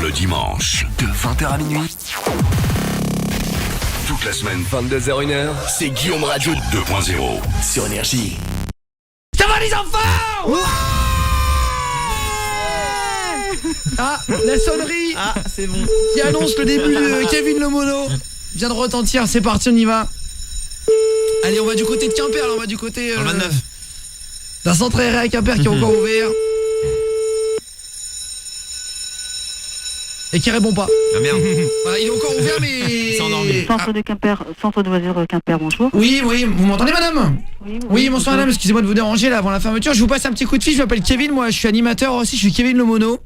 le dimanche, de 20h à minuit. Toute la semaine, 22h-1h, c'est Guillaume Radio 2.0 sur Énergie. Ça va les enfants? Ouais. Ah, la sonnerie. Ah, c'est bon. Qui annonce le début de Kevin Le Mono vient de retentir, c'est parti, on y va. Allez, on va du côté de Quimper, là, on va du côté... Dans le 29. d'un centre aéré à Quimper qui est encore ouvert. Et qui répond pas. Ah merde. Voilà, il est encore ouvert mais... Il s'est endormi. Centre de Quimper, centre de loisirs Quimper, bonjour. Oui, vous m'entendez madame? Oui, bonsoir madame, excusez-moi de vous déranger là avant la fermeture. Je vous passe un petit coup de fil, je m'appelle Kevin, moi je suis animateur aussi, je suis Kevin Le Mono.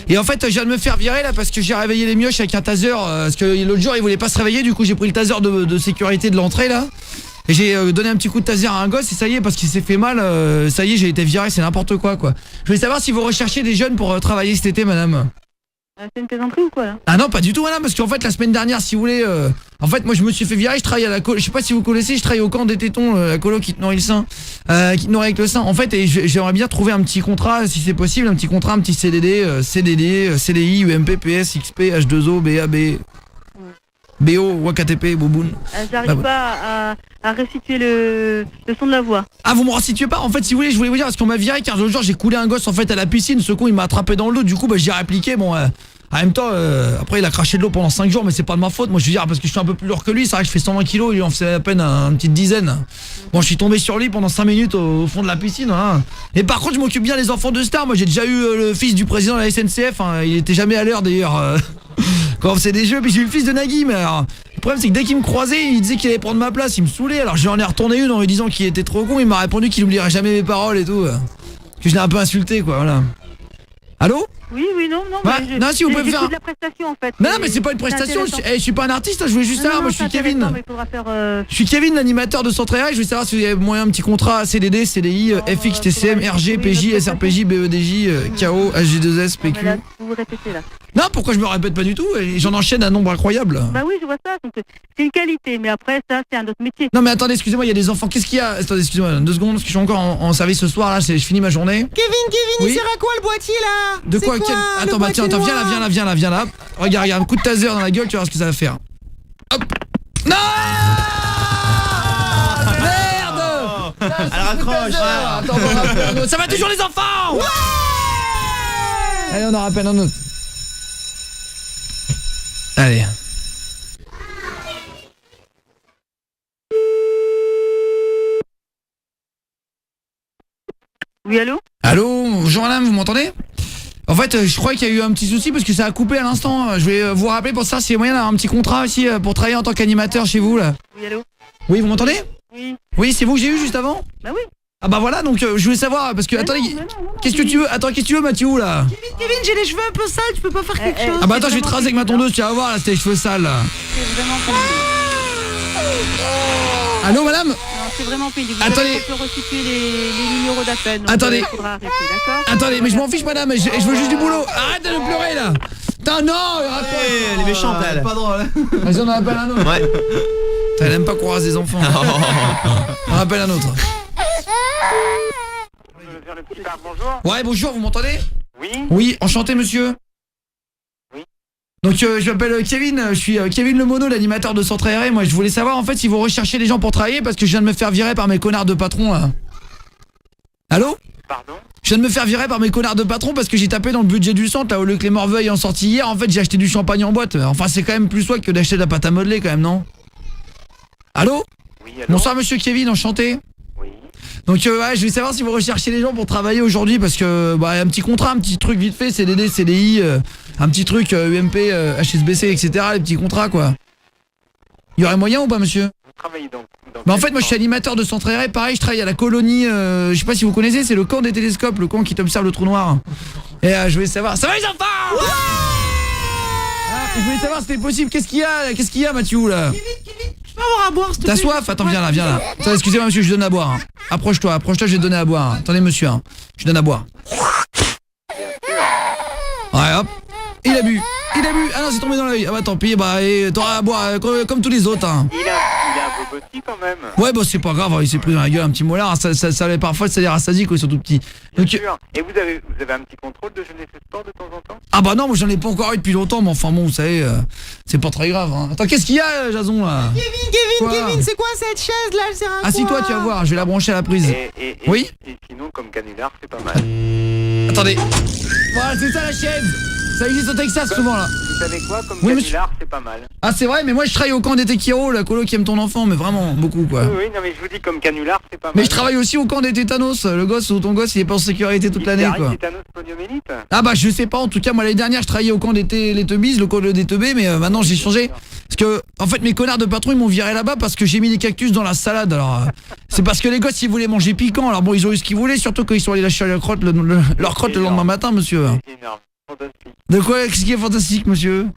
Et en fait je viens de me faire virer là parce que j'ai réveillé les mioches avec un taser. Parce que l'autre jour ils voulaient pas se réveiller, du coup j'ai pris le taser de sécurité de l'entrée là. Et j'ai donné un petit coup de taser à un gosse et ça y est, parce qu'il s'est fait mal, ça y est, j'ai été viré, c'est n'importe quoi quoi. Je voulais savoir si vous recherchez des jeunes pour travailler cet été madame. C'est une plaisanterie ou quoi là? Ah non, pas du tout madame, parce qu'en fait la semaine dernière si vous voulez, en fait moi je me suis fait virer, je travaille à la colo, je sais pas si vous connaissez, je travaille au camp des tétons, la colo qui te nourrit le sein, qui te nourrit avec le sein. En fait, et j'aimerais bien trouver un petit contrat si c'est possible, un petit contrat, un petit CDD, CDI, UMP, PS, XP, H2O, BAB, BO, WAKTP, Boboun. J'arrive pas à restituer le son de la voix. Ah, vous me restituez pas? En fait, si vous voulez, je voulais vous dire parce qu'on m'a viré car l'autre jour j'ai coulé un gosse en fait à la piscine, ce con il m'a attrapé dans l'eau, du coup bah j'ai répliqué, bon en même temps après il a craché de l'eau pendant 5 jours mais c'est pas de ma faute, moi je veux dire parce que je suis un peu plus lourd que lui, c'est vrai que je fais 120 kilos, il en faisait à peine une petite dizaine. Bon je suis tombé sur lui pendant 5 minutes au fond de la piscine hein. Et par contre je m'occupe bien des enfants de stars, moi j'ai déjà eu le fils du président de la SNCF hein. Il était jamais à l'heure d'ailleurs quand on faisait des jeux, puis j'ai eu le fils de Nagui, mais alors le problème c'est que dès qu'il me croisait, il disait qu'il allait prendre ma place, il me saoulait, alors j'en ai retourné une en lui disant qu'il était trop con, il m'a répondu qu'il oublierait jamais mes paroles et tout, que je l'ai un peu insulté quoi, voilà. Allô? Oui, non, bah, non, si vous pouvez me faire de la prestation en fait. Non mais c'est pas une prestation, je suis pas un artiste, je voulais juste savoir, moi je suis Kevin. Je suis Kevin, l'animateur de Centre Aéré, je voulais savoir si vous avez moyen un petit contrat CDD, CDI, FX, TCM, RG, PJ, SRPJ, BEDJ, KO, HG2S, PQ. Vous répétez là. Non, pourquoi je me répète pas du tout, et j'en enchaîne un nombre incroyable. Bah oui, je vois ça, donc c'est une qualité, mais après ça c'est un autre métier. Non mais attendez, excusez-moi, il y a des enfants, qu'est-ce qu'il y a? Attendez, excusez-moi, 2 secondes, parce que je suis encore en service ce soir là, je finis ma journée. Kevin, oui, il sert à quoi le boîtier là? De quoi? Attends, bah tiens, viens là. Regarde, un coup de taser dans la gueule, tu vas voir ce que ça va faire. Hop. Non. Merde. Elle raccroche. Attends, on en rappelle un autre. Ça va toujours les enfants. Ouais. Allez, on en rappelle un autre. Allez. Oui, allô? Allô, bonjour madame, vous m'entendez? En fait, je crois qu'il y a eu un petit souci parce que ça a coupé à l'instant. Je vais vous rappeler pour ça s'il y a moyen d'avoir un petit contrat aussi pour travailler en tant qu'animateur chez vous là. Oui, allô? Oui, vous m'entendez? Oui. Oui, c'est vous que j'ai eu juste avant? Bah oui. Ah bah voilà, donc je voulais savoir parce que attendez, qu'est-ce que tu veux? Attends, qu'est-ce que tu veux Mathieu là? Kevin, j'ai les cheveux un peu sales, tu peux pas faire quelque chose? Ah bah attends, je vais te raser avec ma tondeuse, tu vas voir là, tes cheveux sales là. C'est vraiment pénible. Allô madame? Non, c'est vraiment pénible. Attendez. On peut restituer les numéros d'appel. Attendez. Il faudra arrêter, d'accord? Attendez, mais je m'en fiche madame, je veux juste du boulot. Arrête de pleurer là. Putain non, Elle est méchante elle. Pas drôle. Vas-y, on en appelle un autre. Ouais. Elle aime pas qu'on rase des enfants. On en appelle un autre. Bonjour. Ouais, bonjour, vous m'entendez? Oui. Oui, enchanté monsieur. Oui. Donc je m'appelle Kevin, je suis Kevin Le Mono, l'animateur de Centre Aéré. Moi je voulais savoir en fait si vous recherchez des gens pour travailler parce que je viens de me faire virer par mes connards de patrons là. Allô? Pardon? Je viens de me faire virer par mes connards de patrons parce que j'ai tapé dans le budget du centre là au lieu que les Morveuil en sorti hier. En fait j'ai acheté du champagne en boîte. Enfin c'est quand même plus swag que d'acheter de la pâte à modeler quand même, non? Allô? Oui, allô? Bonsoir monsieur Kevin, enchanté. Oui. Donc ouais, je vais savoir si vous recherchez des gens pour travailler aujourd'hui parce que bah un petit contrat, un petit truc vite fait, CDD, CDI, un petit truc UMP, HSBC, etc. Les petits contrats quoi. Il y aurait moyen ou pas monsieur? Vous travaillez donc Bah en fait moi je suis animateur de Centre Aéré, pareil je travaille à la colonie, je sais pas si vous connaissez, c'est le camp des télescopes, le camp qui t'observe le trou noir. Et je voulais savoir, ça va les enfants? Ouais. Je voulais savoir si c'était possible, qu'est-ce qu'il y a Mathieu là? Kevin, je peux avoir à boire s'il te plaît? T'as soif? Attends, viens là. Attends, excusez-moi monsieur, je donne à boire. Approche-toi, je vais te donner à boire. Attendez monsieur, je donne à boire. Ouais, hop. Il a bu. Ah non, c'est tombé dans l'œil. Ah bah tant pis, bah t'auras à boire comme tous les autres. Il a petit quand même. Ouais, bah c'est pas grave, il s'est pris dans la gueule un petit molar, parfois ça les rassasie quand ils sont tout petits. Bien Donc, sûr. Et vous avez un petit contrôle de jeunesse et sport de temps en temps? ah bah non, moi j'en ai pas encore eu depuis longtemps, mais enfin bon, vous savez, c'est pas très grave. Hein. Attends, qu'est-ce qu'il y a, Jason, là? Quoi Kevin, c'est quoi cette chaise là? Elle sert à quoi? Assis-toi, tu vas voir, je vais la brancher à la prise. Oui. Et sinon, comme canular, c'est pas mal. Attendez. Voilà, c'est ça la chaise. Ça existe au Texas souvent là. Vous savez quoi? Comme Oui, canular, c'est pas mal. Ah c'est vrai, mais moi je travaille au camp d'été Kiro, la colo qui aime ton enfant, mais vraiment beaucoup quoi. Oui, non mais je vous dis comme canular, c'est pas mal. Mais je travaille aussi au camp des tétanos, le gosse ou ton gosse il est pas en sécurité toute l'année quoi. Tétanos poliomyélite? Ah bah je sais pas, en tout cas moi l'année dernière je travaillais au camp d'été les Teubis, le camp des Teubés, mais maintenant j'ai changé. Parce que en fait mes connards de patron ils m'ont viré là-bas parce que j'ai mis des cactus dans la salade. Alors c'est parce que les gosses ils voulaient manger piquant, alors bon ils ont eu ce qu'ils voulaient, surtout quand ils sont allés lâcher leur crotte le lendemain matin monsieur. C'est énorme, fantastique. De quoi, qu'est-ce qui est fantastique monsieur?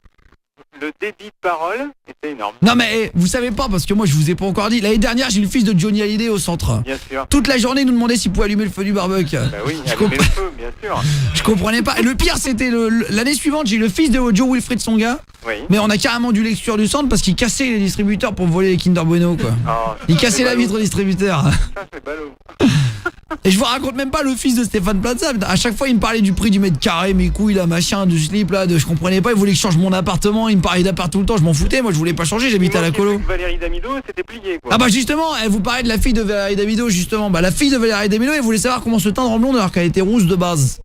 Le débit de parole était énorme. Non mais vous savez pas parce que moi je vous ai pas encore dit. L'année dernière j'ai eu le fils de Johnny Hallyday au centre. Bien sûr. Toute la journée il nous demandait s'il pouvait allumer le feu du barbecue. Bah oui, allumer le feu, bien sûr. Je comprenais pas. Et le pire c'était l'année suivante j'ai eu le fils de Joe Wilfried Songa. Oui. Mais on a carrément dû l'exclure du centre parce qu'il cassait les distributeurs pour voler les Kinder Bueno quoi. Oh, Il cassait la vitre au distributeur. Ça c'est ballot. Et je vous raconte même pas le fils de Stéphane Plaza. À chaque fois il me parlait du prix du mètre carré, mes couilles là, machin, du slip là, je comprenais pas, il voulait que je change mon appartement, il me parlait d'appart tout le temps, je m'en foutais, moi je voulais pas changer, j'habitais à la colo. Valérie Damido, c'était plié quoi. Ah bah justement, elle vous parlait de la fille de Valérie Damido justement. Bah la fille de Valérie Damido, elle voulait savoir comment se teindre en blonde alors qu'elle était rousse de base.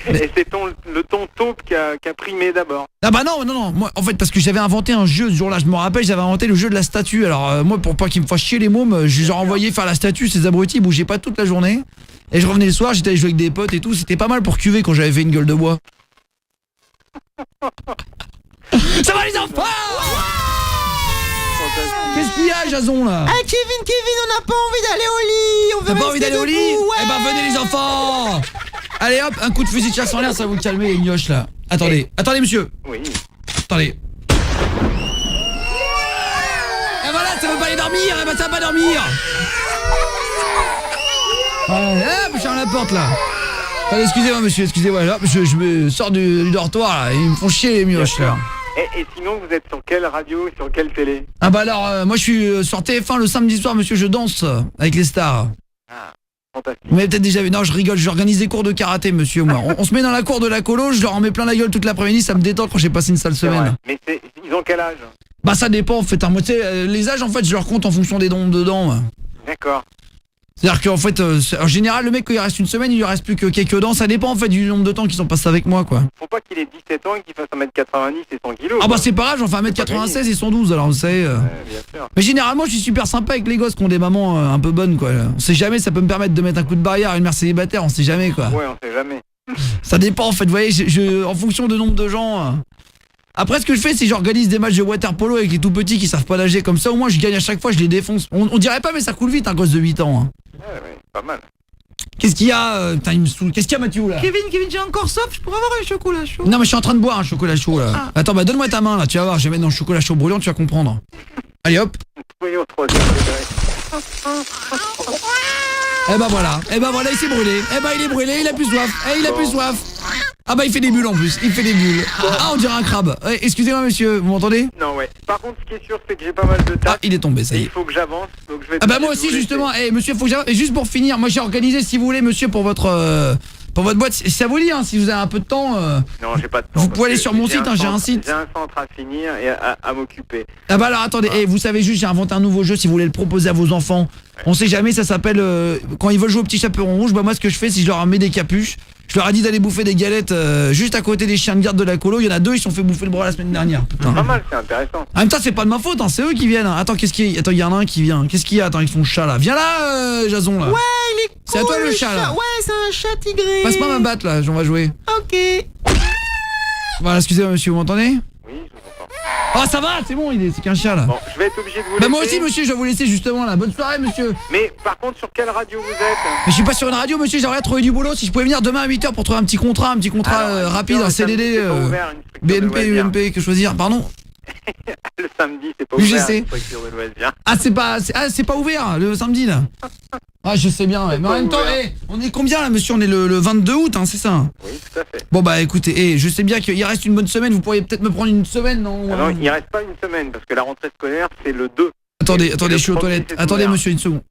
Et c'est le ton taupe qui a primé d'abord. Ah bah non, moi en fait parce que j'avais inventé un jeu ce jour-là, je me rappelle, j'avais inventé le jeu de la statue. Alors moi pour pas qu'ils me fassent chier les mômes, je les ai envoyé faire la statue, ces abrutis, ils bougeaient pas toute la journée. Et je revenais le soir, j'étais allé jouer avec des potes et tout, c'était pas mal pour cuver quand j'avais fait une gueule de bois. Ça va les enfants? Qu'est-ce qu'il y a Jason là? Ah Kevin, on n'a pas envie d'aller au lit. On veut T'as pas envie rester d'aller au lit? debout, ouais. Eh ben venez les enfants. Allez hop, un coup de fusil de chasse en l'air, ça va vous calmer les mioches là. Attendez monsieur. Oui. Attendez. Et voilà, ça veut pas aller dormir, eh ben ça va pas dormir. Hop, je ferme la porte là. Attendez, excusez-moi monsieur, excusez-moi, là, je me sors du dortoir là, ils me font chier les mioches là. Et sinon vous êtes sur quelle radio et sur quelle télé? Ah bah alors, moi je suis sur TF1 le samedi soir monsieur, je danse avec les stars. Ah, fantastique. Vous m'avez peut-être déjà vu, non je rigole, j'organise des cours de karaté monsieur moi. On se met dans la cour de la colo, je leur en mets plein la gueule toute l'après-midi, ça me détend quand j'ai passé une sale semaine. Mais ils ont quel âge? Bah ça dépend en fait, hein. Moi tu sais, les âges en fait je leur compte en fonction des nombres dedans. Moi. D'accord. C'est-à-dire qu'en fait, en général, le mec, quand il reste une semaine, il lui reste plus que quelques dents. Ça dépend en fait du nombre de temps qu'ils sont passés avec moi, quoi. Faut pas qu'il ait 17 ans et qu'il fasse 1m90 et 100 kilos. Ah bah c'est pas grave, j'en fais 1m96 et 112, alors vous savez. Bien sûr. Mais généralement, je suis super sympa avec les gosses qui ont des mamans un peu bonnes, quoi. On sait jamais, ça peut me permettre de mettre un coup de barrière à une mère célibataire, on sait jamais, quoi. Ouais, on sait jamais. Ça dépend en fait, vous voyez, en fonction du nombre de gens. Après, ce que je fais, c'est j'organise des matchs de water polo avec les tout petits qui savent pas nager comme ça. Au moins, je gagne à chaque fois, je les défonce. On dirait pas, mais ça coule vite un gosse de 8 ans. Hein. Ouais, pas mal. Qu'est-ce qu'il y a Putain, il me saoule. Qu'est-ce qu'il y a, Mathieu, là? Kevin, j'ai encore soif, je pourrais avoir un chocolat chaud. Non, mais je suis en train de boire un chocolat chaud, là. Ah. Attends, bah donne-moi ta main, là. Tu vas voir, je vais mettre dans le chocolat chaud brûlant, tu vas comprendre. Allez, hop. Oui, au troisième degré. Eh bah voilà, il s'est brûlé. Eh bah il est brûlé, il a plus soif. Il a plus soif. Ah bah il fait des bulles en plus, il fait des bulles. Ah, on dirait un crabe. Excusez-moi monsieur, vous m'entendez? Non, ouais. Par contre, ce qui est sûr, c'est que j'ai pas mal de Ah, taf. il est tombé, ça y Il est. faut que j'avance, donc je vais. Ah bah moi aussi justement, monsieur, faut que j'avance. Et juste pour finir, moi j'ai organisé, si vous voulez monsieur, pour votre boîte, si ça vous dit, hein, si vous avez un peu de temps. Non, j'ai pas de temps. Vous pouvez aller sur mon site, hein, j'ai un site. J'ai un centre à finir et à m'occuper. Ah bah alors attendez, vous savez juste, j'ai inventé un nouveau jeu si vous voulez le proposer à vos enfants. On sait jamais, ça s'appelle quand ils veulent jouer au petit chaperon rouge, bah moi ce que je fais, c'est je leur mets des capuches. Je leur ai dit d'aller bouffer des galettes juste à côté des chiens de garde de la colo. Il y en a 2, ils se sont fait bouffer le bras la semaine dernière. Putain. Pas mal, c'est intéressant. En même temps, c'est pas de ma faute, hein, c'est eux qui viennent. Attends, qu'est-ce qu'il y a? Attends, il y en a un qui vient. Qu'est-ce qu'il y a? Attends, avec son chat là. Viens là, Jason là. Ouais, il est cool. C'est à toi le chat là. Ouais, c'est un chat tigré. Passe-moi ma batte là, j'en vais jouer. Ok. Voilà, excusez-moi monsieur, vous m'entendez? Oui, je vous entends. Oh ça va, c'est bon, c'est qu'un chat là. Bon, je vais être obligé de vous laisser. Bah moi aussi monsieur, je vais vous laisser justement là. Bonne soirée monsieur. Mais par contre, sur quelle radio vous êtes? Mais je suis pas sur une radio monsieur, j'aimerais trouver du boulot. Si je pouvais venir demain à 8h pour trouver un petit contrat Alors, rapide, un CDD, c'est pas ouvert, une structure de BNP, loisirs. UMP, que choisir, pardon. Le samedi, c'est pas UGC. ouvert, une structure de loisirs. Ah c'est pas ouvert le samedi là. Ah je sais bien ouais. Mais en pas même temps, ouvert. on est combien là monsieur? On est le 22 août hein, c'est ça? Oui, tout à fait. Bon bah écoutez, je sais bien qu'il reste une bonne semaine, vous pourriez peut-être me prendre une semaine non? Ah non, il reste pas une semaine, parce que la rentrée scolaire, c'est le 2. Attendez, Et je suis aux le toilettes. premier, c'est Attendez, ouvert. monsieur, une seconde.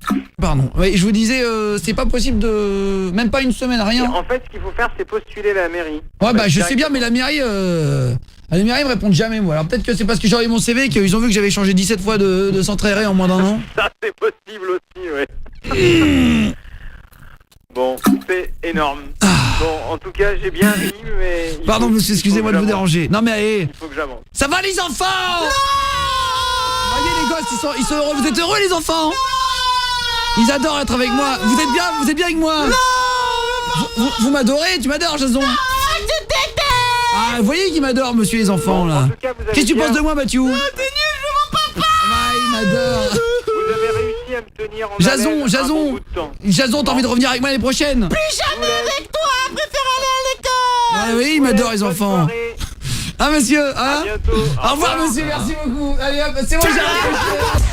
Pardon. Oui, je vous disais, c'est pas possible de... Même pas une semaine, rien. En fait, ce qu'il faut faire, c'est postuler à la mairie. Ouais, bah je sais bien, mais la mairie me répondent jamais, moi. Alors peut-être que c'est parce que j'ai envoyé mon CV qu'ils ont vu que j'avais changé 17 fois de centre aéré en moins d'un an. Ça, c'est possible aussi, ouais. Bon, c'est énorme. Bon, en tout cas, j'ai bien ri, mais... Pardon, monsieur, excusez-moi de vous déranger. Non, mais allez, Il faut que j'avance. ça va les enfants? Voyez les gosses, ils sont heureux. Vous êtes heureux les enfants? Ils adorent être avec moi. Vous êtes bien avec moi? Vous m'adorez? Tu m'adores, Jason? Ah, vous voyez qu'il m'adore, monsieur les enfants, En là. tout cas, vous avez Qu'est-ce que tu bien- penses de moi, Mathieu? T'es nul, je veux mon papa. Ah, il m'adore. Vous avez réussi à me tenir en Jason, haleine un Jason. bon bout de temps. Jason, t'as envie de revenir avec moi l'année prochaine? Je vous laisse. Ah oui, il m'adore les enfants. Bonne soirée. Ah, monsieur, À hein? bientôt. Au revoir, monsieur, merci beaucoup. Allez, hop, c'est bon, j'arrive.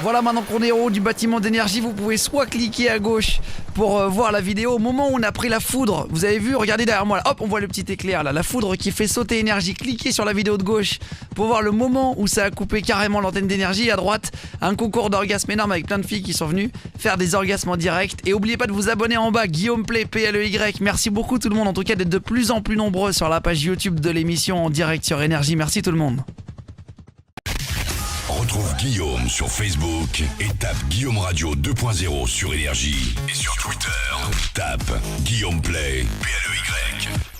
Voilà, maintenant qu'on est en haut du bâtiment d'énergie, vous pouvez soit cliquer à gauche pour voir la vidéo au moment où on a pris la foudre. Vous avez vu, regardez derrière moi là, hop, on voit le petit éclair là, la foudre qui fait sauter énergie. Cliquez sur la vidéo de gauche pour voir le moment où ça a coupé carrément l'antenne d'énergie. À droite, un concours d'orgasme énorme avec plein de filles qui sont venues faire des orgasmes en direct. Et n'oubliez pas de vous abonner en bas, Guillaume Play, PLEY. Merci beaucoup tout le monde, en tout cas d'être de plus en plus nombreux sur la page YouTube de l'émission en direct sur Énergie. Merci tout le monde. Retrouve Guillaume sur Facebook et tape Guillaume Radio 2.0 sur Énergie. Et sur Twitter, tape Guillaume Play, PLEY.